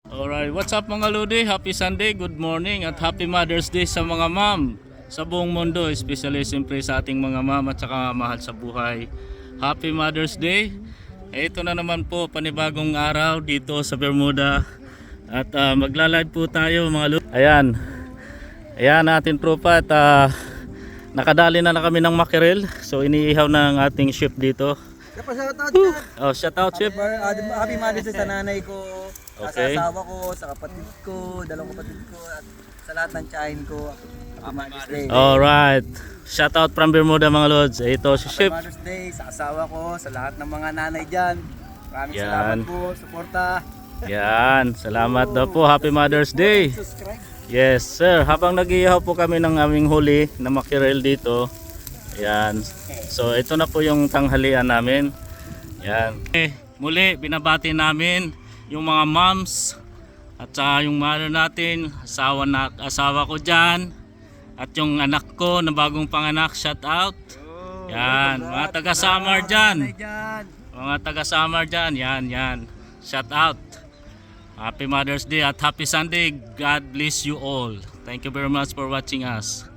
Alright, what's up mga Lodi? Happy Sunday, good morning at Happy Mother's Day sa mga ma'am sa buong mundo, especially siyempre sa ating mga ma'am at saka mahal sa buhay. Happy Mother's Day. Ito na naman po, panibagong araw dito sa Bermuda at magla-live po tayo mga Lodi. Ayan natin tropa at nakadali na kami ng mackerel. So iniihaw na ang ating ship dito. Oh, shout out ship. Happy Mother's Day sa nanay ko, Okay. sa asawa ko, sa kapatid ko, dalawang kapatid ko, at sa lahat ng tiyahin ko. Happy Mother's Day. Alright. Shout out from Bermuda mga Lods. Ito si Happy ship. Mother's Day sa asawa ko, sa lahat ng mga nanay dyan. Maraming Yan. salamat po, suporta. Yan, salamat daw po. Happy Mother's Day. Subscribe. Yes sir, habang nag-iihaw po kami ng aming huli na mackerel dito. Yan. So ito na po yung tanghalian namin. Yan. Muli binabati namin yung mga moms at saka yung mother natin, asawa ko dyan at yung anak ko na bagong panganak, shout out. Yan, mga taga Samar dyan. Mga taga Samar dyan, yan. Shout out. Happy Mother's Day at Happy Sunday. God bless you all. Thank you very much for watching us.